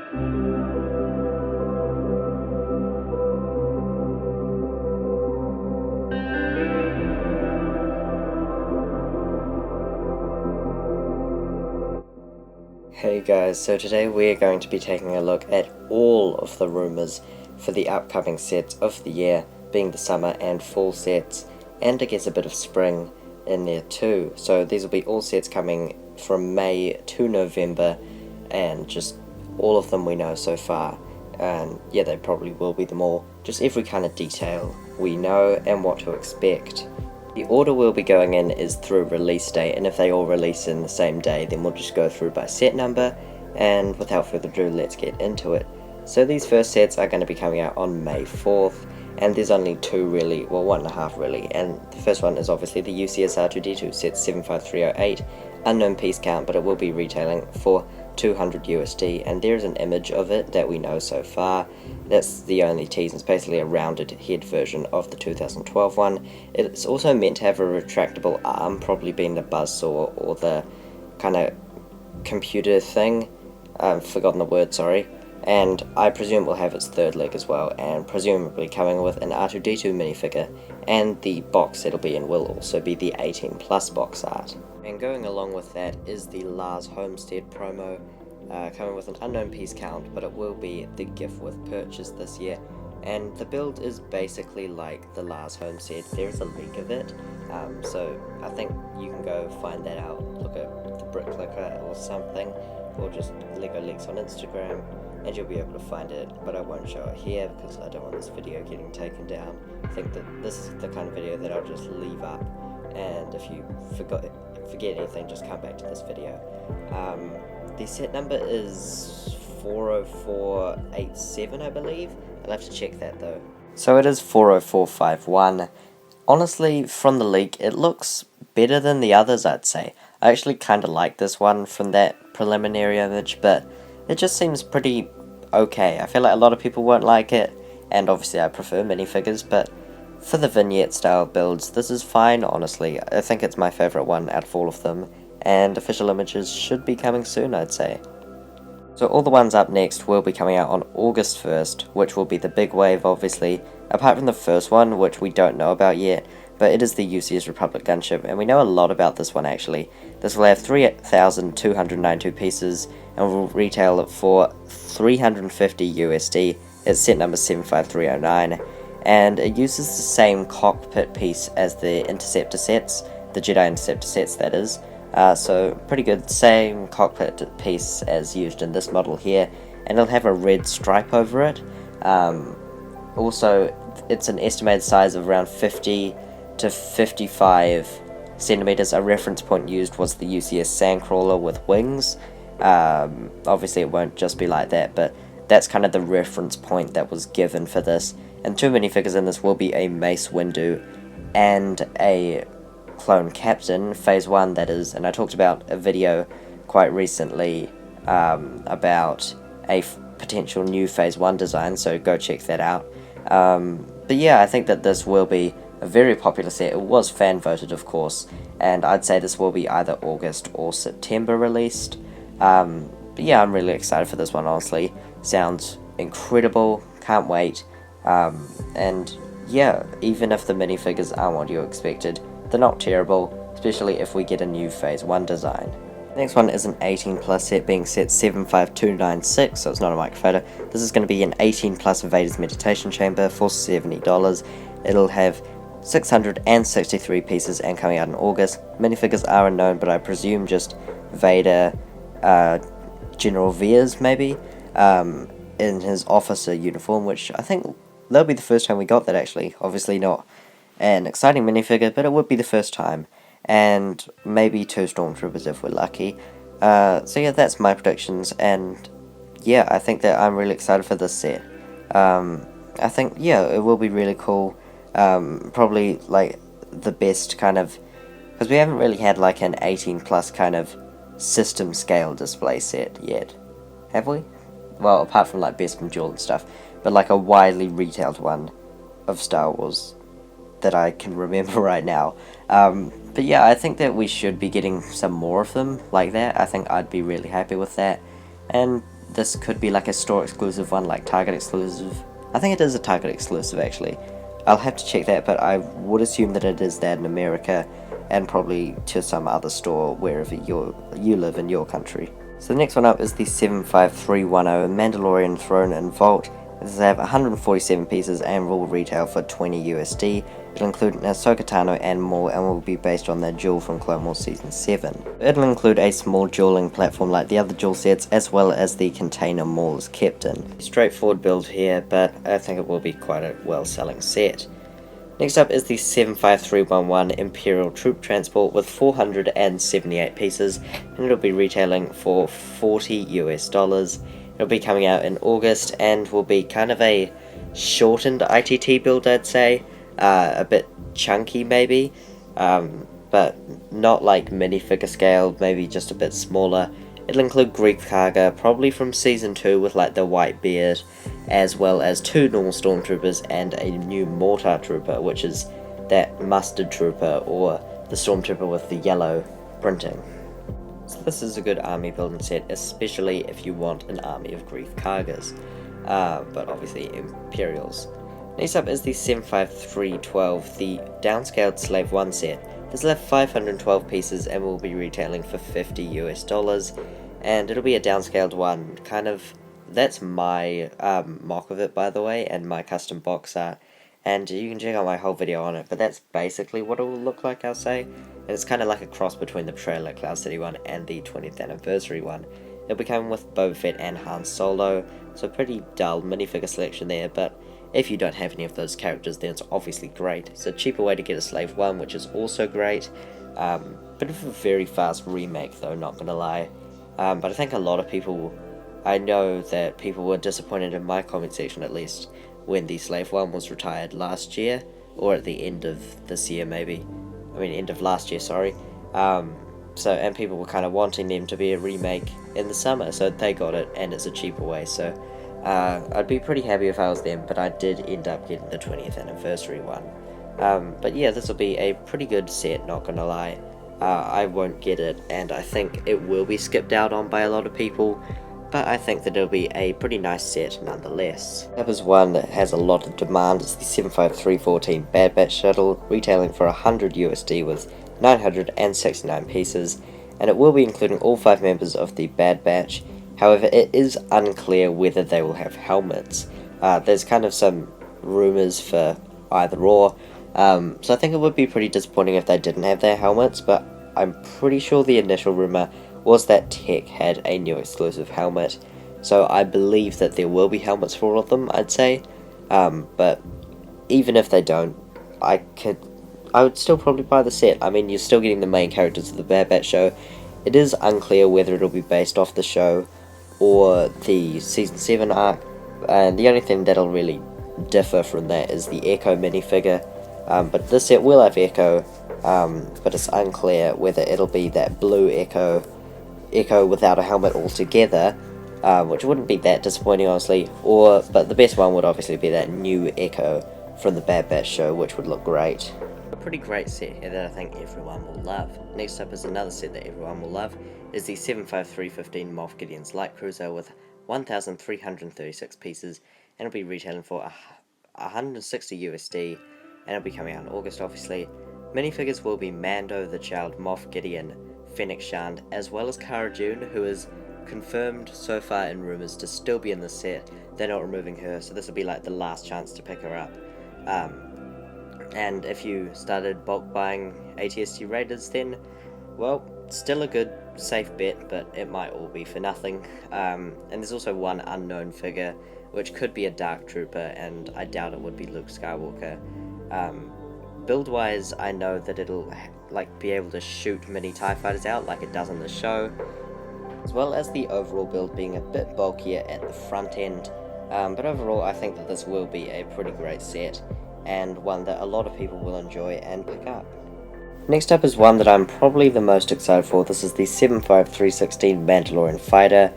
Hey guys, so today we're going to be taking a look at all of the rumours for the upcoming sets of the year, being the summer and fall sets, and I guess a bit of spring in there too. So these will be all sets coming from May to November, and just all of them we know so far. And yeah, they probably will be them all. Just every kind of detail we know and what to expect. The order we'll be going in is through release date, and if they all release in the same day, then we'll just go through by set number, and without further ado, let's get into it. So these first sets are going to be coming out on May 4th, and there's only two really, well, one and a half really, and the first one is obviously the UCS AT-AT set 75308, unknown piece count, but it will be retailing for 200 USD, and there is an image of it that we know so far. That's the only tease. It's basically a rounded head version of the 2012 one. It's also meant to have a retractable arm, probably being the buzzsaw or the kind of computer thing. I've forgotten the word, sorry. And I presume we'll have its third leg as well, and presumably coming with an R2-D2 minifigure, and the box it'll be in will also be the 18 plus box art. And going along with that is the Lars Homestead promo, coming with an unknown piece count, but it will be the gift with purchase this year. And the build is basically like the Lars Homestead. There's a leak of it, so I think you can go find that out, look at the Brick Clicker or something, or just Lego Leaks on Instagram, and you'll be able to find it, but I won't show it here because I don't want this video getting taken down. I think that this is the kind of video that I'll just leave up, and if you forget anything, just come back to this video. The set number is 40487, I believe. I'll have to check that though. So it is 40451. Honestly, from the leak, it looks better than the others, I'd say. I actually kind of like this one from that preliminary image, but it just seems pretty okay. I feel like a lot of people won't like it, and obviously I prefer minifigures, but for the vignette style builds, this is fine, honestly. I think it's my favourite one out of all of them, and official images should be coming soon, I'd say. So all the ones up next will be coming out on August 1st, which will be the big wave, obviously, apart from the first one, which we don't know about yet, but it is the UCS Republic gunship, and we know a lot about this one actually. This will have 3,292 pieces, and will retail for 350 USD. It's set number 75309, and it uses the same cockpit piece as the Interceptor sets, the Jedi Interceptor sets that is. So pretty good, same cockpit piece as used in this model here, and it'll have a red stripe over it. Also, it's an estimated size of around 50 to 55 centimeters. A reference point used was the UCS Sandcrawler with wings. Obviously it won't just be like that, but that's kind of the reference point that was given for this. And two minifigures in this will be a Mace Windu and a Clone Captain, Phase 1 that is, and I talked about a video quite recently about a potential new Phase 1 design, so go check that out. But yeah, I think that this will be a very popular set. It was fan voted, of course, and I'd say this will be either August or September released. But yeah, I'm really excited for this one, honestly. Sounds incredible, can't wait. And yeah, even if the minifigures aren't what you expected, they're not terrible, especially if we get a new Phase 1 design. Next one is an 18 plus set, being set 75296, so it's not a microphoto. This is going to be an 18 plus Vader's Meditation Chamber for $70. It'll have 663 pieces and coming out in August. Minifigures are unknown, but I presume just Vader, General Veers maybe, in his officer uniform, which I think that'll be the first time we got that actually. Obviously not an exciting minifigure, but it would be the first time. And maybe two Stormtroopers if we're lucky. So yeah, that's my predictions, and yeah, I think that I'm really excited for this set. I think, yeah, it will be really cool. Probably like the best kind of, because we haven't really had like an 18 plus kind of system scale display set yet, have we? Well, apart from like Best from Duel and stuff, but like a widely retailed one of Star Wars that I can remember right now. But yeah, I think that we should be getting some more of them like that. I think I'd be really happy with that. And this could be like a store exclusive one, like Target exclusive. I think it is a Target exclusive actually. I'll have to check that, but I would assume that it is that in America, and probably to some other store wherever you live in your country. So the next one up is the 75310 Mandalorian Throne and Vault. This will have 147 pieces and will retail for 20 USD. It'll include an Ahsoka Tano and more, and will be based on the jewel from Clone Wars Season 7. It'll include a small dueling platform like the other jewel sets, as well as the container Maul's Captain. Straightforward build here, but I think it will be quite a well-selling set. Next up is the 75311 Imperial Troop Transport with 478 pieces, and it'll be retailing for 40 US dollars. It'll be coming out in August and will be kind of a shortened ITT build, I'd say. A bit chunky maybe, but not like minifigure scale, maybe just a bit smaller. It'll include Greek Karga, probably from Season 2 with like the white beard, as well as 2 normal Stormtroopers and a new Mortar Trooper, which is that Mustard Trooper, or the Stormtrooper with the yellow printing. So this is a good army building set, especially if you want an army of Greek Kargas, but obviously Imperials. Next up is the 75312, the downscaled Slave 1 set. This will have 512 pieces and will be retailing for 50 US dollars, and it'll be a downscaled one, kind of, that's my mock of it by the way, and my custom box art, and you can check out my whole video on it, but that's basically what it will look like, I'll say. And it's kind of like a cross between the Betrayal at Cloud City one and the 20th anniversary one. It'll be coming with Boba Fett and Han Solo, so pretty dull minifigure selection there, but if you don't have any of those characters, then it's obviously great. It's a cheaper way to get a Slave 1, which is also great. Bit of a very fast remake though, not gonna lie. But I think a lot of people, I know that people were disappointed in my comment section at least, when the Slave 1 was retired last year, or at the end of this year maybe. I mean, end of last year, sorry. And people were kind of wanting them to be a remake in the summer, so they got it, and it's a cheaper way, so I'd be pretty happy if I was them, but I did end up getting the 20th anniversary one. But yeah, this will be a pretty good set, not gonna lie. I won't get it, and I think it will be skipped out on by a lot of people, but I think that it'll be a pretty nice set nonetheless. That is one that has a lot of demand. It's the 75314 Bad Batch Shuttle, retailing for 100 USD with 969 pieces, and it will be including all 5 members of the Bad Batch. However, it is unclear whether they will have helmets. There's kind of some rumours for either or, so I think it would be pretty disappointing if they didn't have their helmets, but I'm pretty sure the initial rumour was that Tech had a new exclusive helmet, so I believe that there will be helmets for all of them, I'd say. But even if they don't, I would still probably buy the set. I mean, you're still getting the main characters of the Bad Batch show. It is unclear whether it'll be based off the show or the Season 7 arc, and the only thing that'll really differ from that is the Echo minifigure. But this set will have Echo, but it's unclear whether it'll be that blue Echo without a helmet altogether, which wouldn't be that disappointing honestly, but the best one would obviously be that new Echo from the Bad Batch show, which would look great. A pretty great set here that I think everyone will love. Next up is another set that everyone will love, is the 75315 Moff Gideon's Light Cruiser with 1,336 pieces, and it'll be retailing for 160 USD, and it'll be coming out in August obviously. Minifigures will be Mando, the Child, Moff Gideon, Fennec Shand, as well as Cara Dune, who is confirmed so far in rumours to still be in the set. They're not removing her, so this will be like the last chance to pick her up. And if you started bulk buying AT-AT Raiders, then, well, still a good safe bet, but it might all be for nothing. And there's also one unknown figure, which could be a Dark Trooper, and I doubt it would be Luke Skywalker. Build-wise, I know that it'll be able to shoot mini TIE fighters out like it does in the show, as well as the overall build being a bit bulkier at the front end. But overall, I think that this will be a pretty great set, and one that a lot of people will enjoy and pick up. Next up is one that I'm probably the most excited for. This is the 75316 Mandalorian Fighter,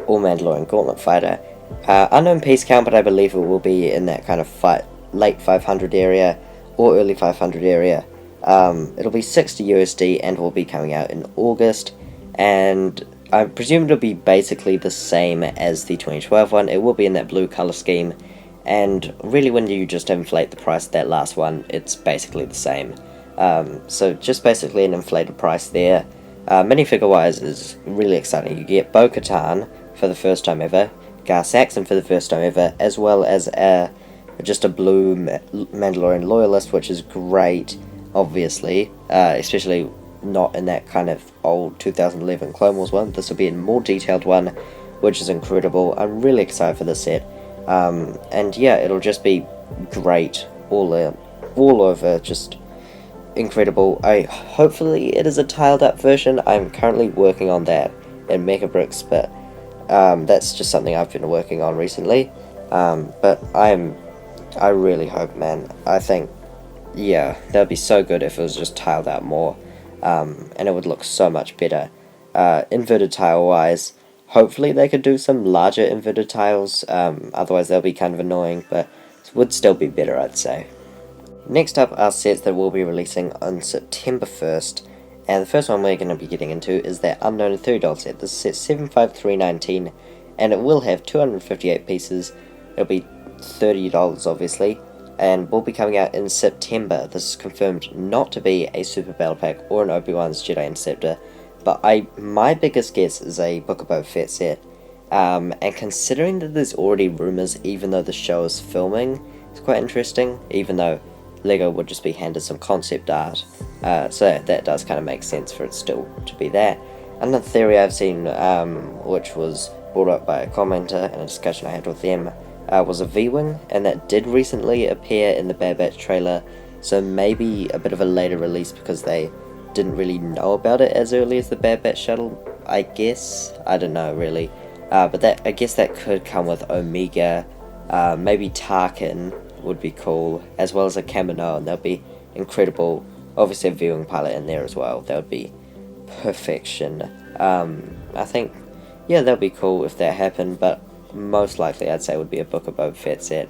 or Mandalorian Gauntlet Fighter. Unknown piece count, but I believe it will be in that kind of late 500 area, or early 500 area. It'll be 60 USD and will be coming out in August, and I presume it'll be basically the same as the 2012 one. It will be in that blue color scheme, and really when you just inflate the price of that last one, it's basically the same. So just basically an inflated price there. Minifigure wise is really exciting. You get Bo-Katan for the first time ever, Gar Saxon for the first time ever, as well as just a blue Mandalorian loyalist, which is great, obviously, especially not in that kind of old 2011 Clone Wars one. This will be a more detailed one, which is incredible. I'm really excited for this set, and yeah, it'll just be great all over, just incredible. Hopefully it is a tiled up version. I'm currently working on that in mecabricks, but that's just something I've been working on recently. But I really hope, man. I think, yeah, that would be so good if it was just tiled out more, and it would look so much better. Inverted tile wise, hopefully they could do some larger inverted tiles, otherwise they'll be kind of annoying, but it would still be better, I'd say. Next up are sets that we'll be releasing on September 1st, and the first one we're going to be getting into is that Unknown $30 set. This is set 75319, and it will have 258 pieces. It'll be $30 obviously, and will be coming out in September. This is confirmed not to be a Super Battle Pack or an Obi-Wan's Jedi Interceptor, but my biggest guess is a Book of Boba Fett set, and considering that there's already rumours even though the show is filming, it's quite interesting, even though LEGO would just be handed some concept art, so that does kind of make sense for it still to be there. Another theory I've seen, which was brought up by a commenter in a discussion I had with them, was a V-Wing, and that did recently appear in the Bad Batch trailer, so maybe a bit of a later release because they didn't really know about it as early as the Bad Batch shuttle, I guess. I don't know really, but I guess that could come with Omega, maybe Tarkin would be cool, as well as a Kamino, and that would be incredible. Obviously a viewing pilot in there as well, that would be perfection. I think, yeah, that would be cool if that happened, but most likely I'd say would be a Book of Boba Fett set.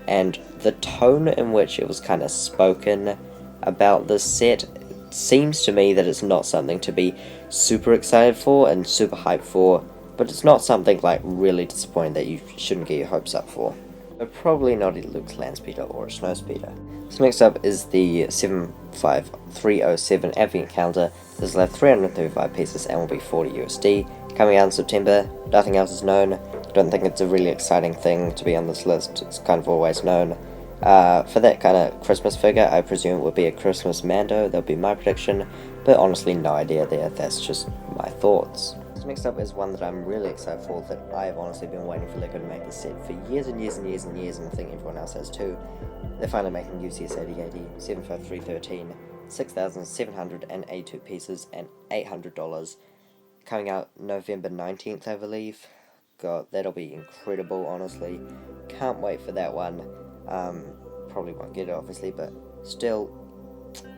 And the tone in which it was kind of spoken about this set seems to me that it's not something to be super excited for and super hyped for, but it's not something like really disappointing that you shouldn't get your hopes up for. But probably not a Luke's land speeder or a snow speeder. So next up is the 75307 Advent Calendar. This will have 335 pieces and will be 40 USD. Coming out in September, nothing else is known. Don't think it's a really exciting thing to be on this list, it's kind of always known. For that kind of Christmas figure, I presume it would be a Christmas Mando, that would be my prediction, but honestly no idea there, that's just my thoughts. So next up is one that I'm really excited for, that I've honestly been waiting for LEGO to make this set for years and years and years and years, and I think everyone else has too. They're finally making UCS AT-AT 75313, 6,782 pieces and $800, coming out November 19th I believe. God, that'll be incredible, honestly. Can't wait for that one. Probably won't get it obviously, but still,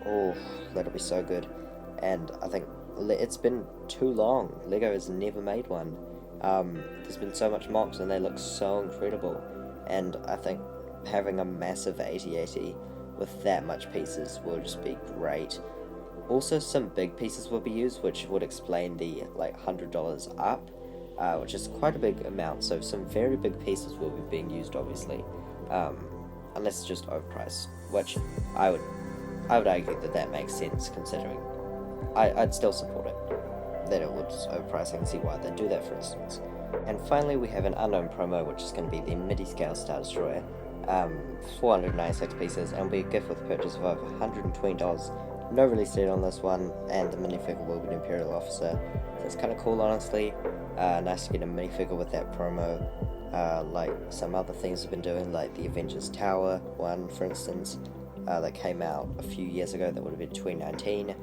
oh, that'll be so good. And I think it's been too long. LEGO has never made one. There's been so much mocks and they look so incredible, and I think having a massive AT-AT with that much pieces will just be great. Also some big pieces will be used, which would explain the like $100 up, which is quite a big amount, so some very big pieces will be being used obviously, unless it's just overpriced, which I would argue that makes sense considering. I'd still support it, that it was overpriced. I can see why they do that, for instance. And finally we have an unknown promo, which is going to be the midi-scale Star Destroyer, 496 pieces, and will be a gift with purchase of over $120. No release date on this one, and the minifigure will be an Imperial Officer. That's kind of cool, honestly. Nice to get a minifigure with that promo, like some other things we've been doing, like the Avengers Tower one, for instance, that came out a few years ago, that would have been 2019.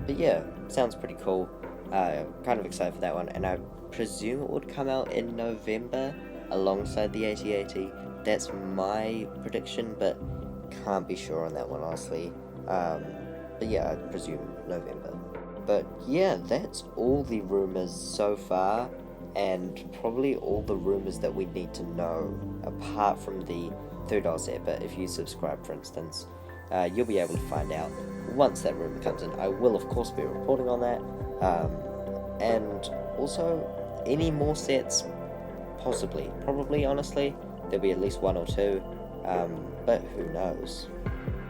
But yeah, sounds pretty cool. Kind of excited for that one, and I presume it would come out in November alongside the AT-AT. That's my prediction, but can't be sure on that one, honestly. But yeah, I presume November. But yeah, that's all the rumours so far, and probably all the rumours that we need to know, apart from the $3 set. But if you subscribe, for instance, you'll be able to find out once that rumour comes in. I will of course be reporting on that, and also any more sets, possibly, probably, honestly, there'll be at least 1 or 2, but who knows.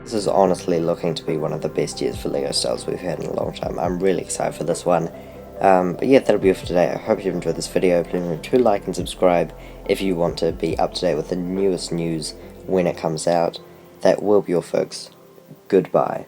This is honestly looking to be one of the best years for LEGO Styles we've had in a long time. I'm really excited for this one. But yeah, that'll be it for today. I hope you've enjoyed this video. Please remember to like and subscribe if you want to be up to date with the newest news when it comes out. That will be all, folks. Goodbye.